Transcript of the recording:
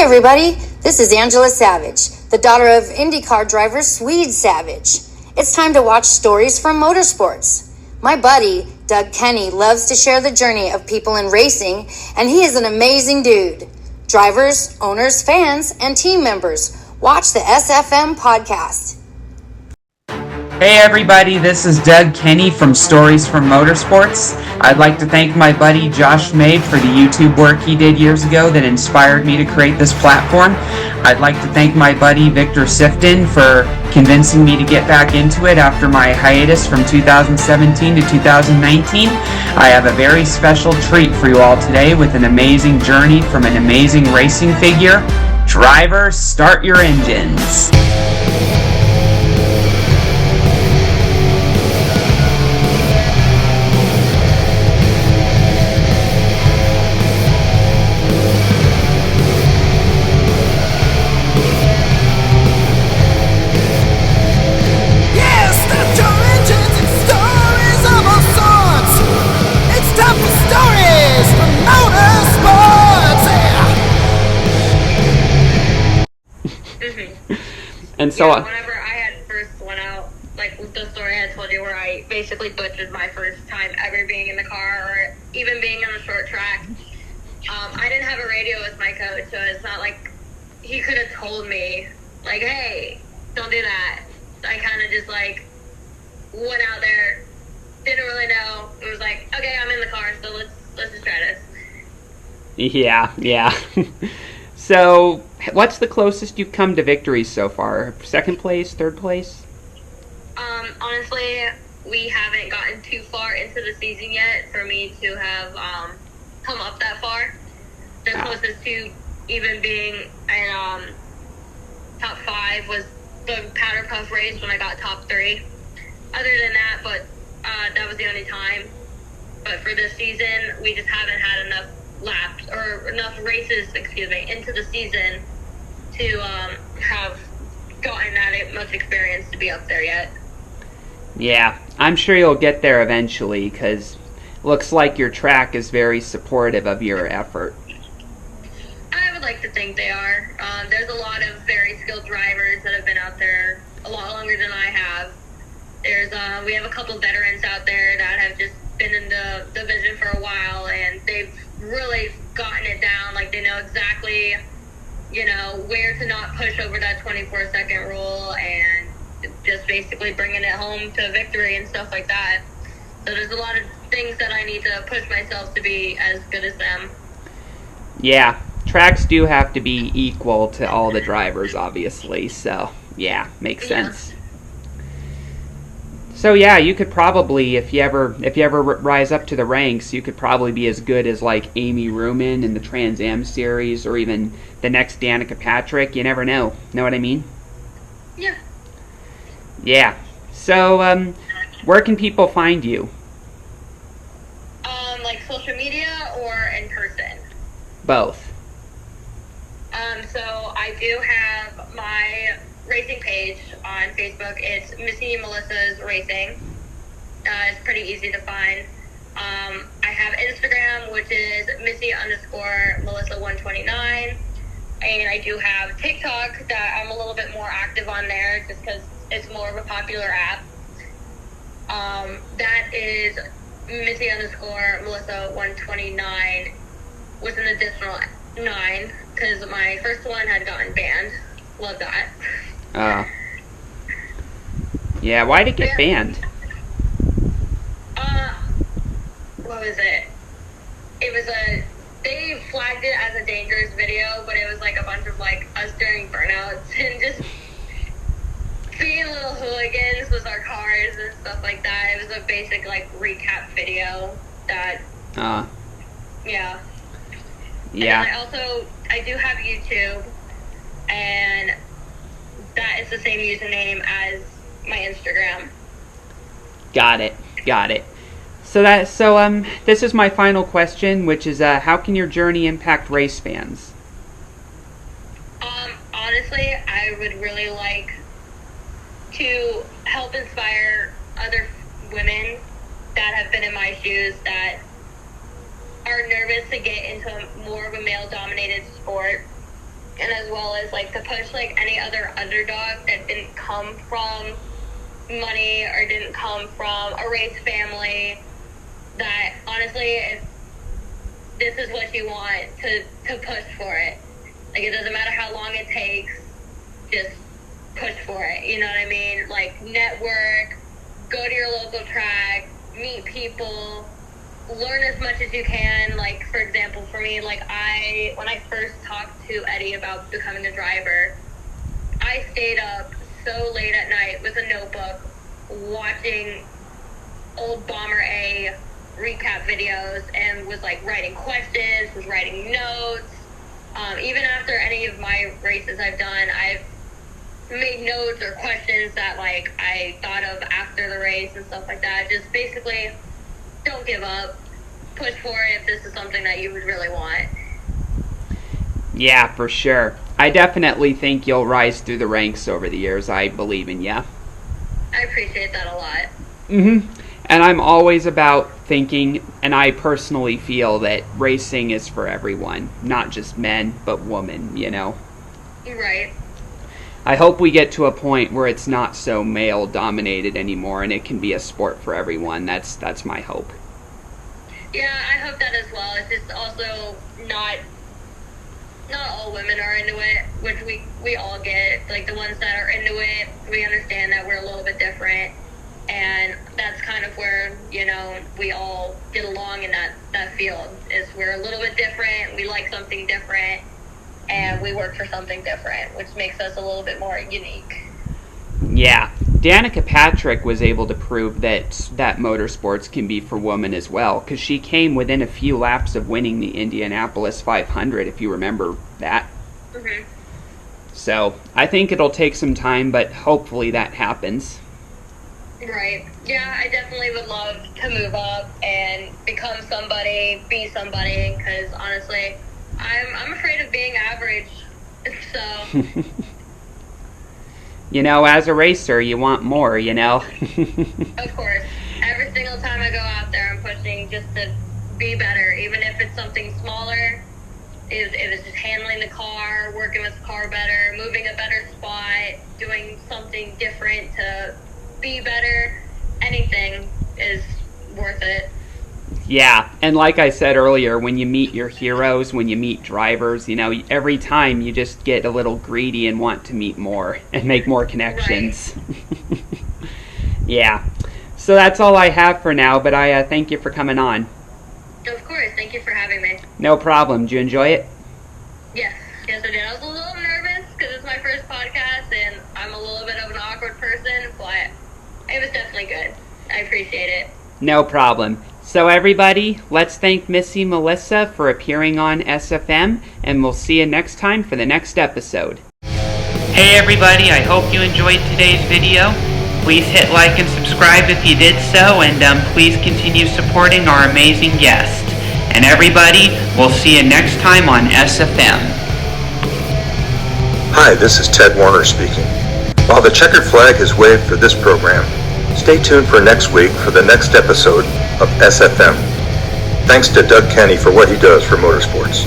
everybody, this is Angela Savage, the daughter of IndyCar driver Swede Savage. It's time to watch stories from motorsports. My buddy, Doug Kenny, loves to share the journey of people in racing, and he is an amazing dude. Drivers, owners, fans, and team members, watch the SFM podcast. Hey everybody, this is Doug Kenny from Stories from Motorsports. I'd like to thank my buddy Josh Mabe for the YouTube work he did years ago that inspired me to create this platform. I'd like to thank my buddy Victor Sifton for convincing me to get back into it after my hiatus from 2017 to 2019. I have a very special treat for you all today with an amazing journey from an amazing racing figure. Drivers, start your engines. And so whenever I had first went out, like with the story I told you where I basically butchered my first time ever being in the car or even being on a short track, I didn't have a radio as my coach, so it's not like he could have told me, like, hey, don't do that. I kind of just, like, went out there, didn't really know. It was like, okay, I'm in the car, so let's just try this. Yeah. So, what's the closest you've come to victory so far? Second place, third place? Honestly, we haven't gotten too far into the season yet for me to have come up that far. The closest to even being in top 5 was the Powder Puff race when I got top 3. Other than that, but that was the only time. But for this season, we just haven't had enough laps or enough races, into the season to have gotten that much experience to be up there yet. Yeah, I'm sure you'll get there eventually because looks like your track is very supportive of your effort. I would like to think they are. There's a lot of very skilled drivers that have been out there a lot longer than I have. We have a couple veterans out there that have just been in the division for a while, and they've really gotten it down. Like, they know exactly, where to not push over that 24-second rule and just basically bringing it home to victory and stuff like that. So there's a lot of things that I need to push myself to be as good as them. Yeah, tracks do have to be equal to all the drivers, obviously. So, yeah, makes sense. So yeah, you could probably, if you ever rise up to the ranks, you could probably be as good as like Amy Ruman in the Trans Am series, or even the next Danica Patrick. You never know. Know what I mean? Yeah. Yeah. So, where can people find you? Like social media or in person? Both. So I do have my racing page on Facebook. It's Missy Melissa's Racing. It's pretty easy to find. I have Instagram, which is Missy_Melissa129. And I do have TikTok that I'm a little bit more active on there just because it's more of a popular app. That is Missy_Melissa129 with an additional 9 because my first one had gotten banned. Love that. Yeah, why'd it get banned? What was it? They flagged it as a dangerous video, but it was like a bunch of like us during burnouts and just being little hooligans with our cars and stuff like that. It was a basic like recap video that, yeah. Yeah. And I do have YouTube, and that is the same username as my Instagram. Got it. So this is my final question, which is how can your journey impact race fans? Honestly, I would really like to help inspire other women that have been in my shoes that are nervous to get into more of a male-dominated sport and as well as like to push like any other underdog that didn't come from money or didn't come from a race family, that honestly, if this is what you want, to push for it. Like, it doesn't matter how long it takes, just push for it. You know what I mean? Like, network, go to your local track, meet people, learn as much as you can. Like, for example, for me, like, when I first talked to Eddie about becoming a driver, I stayed up so late at night with a notebook watching old Bomber A recap videos and was like writing questions, was writing notes. Even after any of my races I've done, I've made notes or questions that like I thought of after the race and stuff like that. Just basically don't give up, push for it if this is something that you would really want. Yeah, for sure. I definitely think you'll rise through the ranks over the years. I believe in you. I appreciate that a lot. And I'm always about thinking, and I personally feel that racing is for everyone, not just men, but women, you know? Right. I hope we get to a point where it's not so male-dominated anymore, and it can be a sport for everyone. That's my hope. Yeah, I hope that as well. It's just also not all women are into it, which we all get. Like, the ones that are into it, we understand that we're a little bit different. And that's kind of where, you know, we all get along in that field, is we're a little bit different, we like something different, and we work for something different, which makes us a little bit more unique. Yeah. Danica Patrick was able to prove that motorsports can be for women as well, because she came within a few laps of winning the Indianapolis 500, if you remember that. Mm-hmm. So, I think it'll take some time, but hopefully that happens. Right. Yeah, I definitely would love to move up and become somebody, be somebody, because honestly, I'm afraid of being average, so... You know, as a racer, you want more, you know? Of course. Every single time I go out there, I'm pushing just to be better, even if it's something smaller. If it's just handling the car, working with the car better, moving a better spot, doing something different to be better, anything is worth it. Yeah, and like I said earlier, when you meet your heroes, when you meet drivers, you know, every time you just get a little greedy and want to meet more and make more connections. Right. Yeah, so that's all I have for now, but I thank you for coming on. Of course, thank you for having me. No problem. Did you enjoy it? Yes I did. I was a little nervous because it's my first podcast and I'm a little bit of an awkward person, but it was definitely good. I appreciate it. No problem. So everybody, let's thank Missy Melissa for appearing on SFM, and we'll see you next time for the next episode. Hey everybody, I hope you enjoyed today's video. Please hit like and subscribe if you did so, and please continue supporting our amazing guest. And everybody, we'll see you next time on SFM. Hi, this is Ted Warner speaking. While the checkered flag is waved for this program, stay tuned for next week for the next episode of SFM. Thanks to Doug Kenny for what he does for motorsports.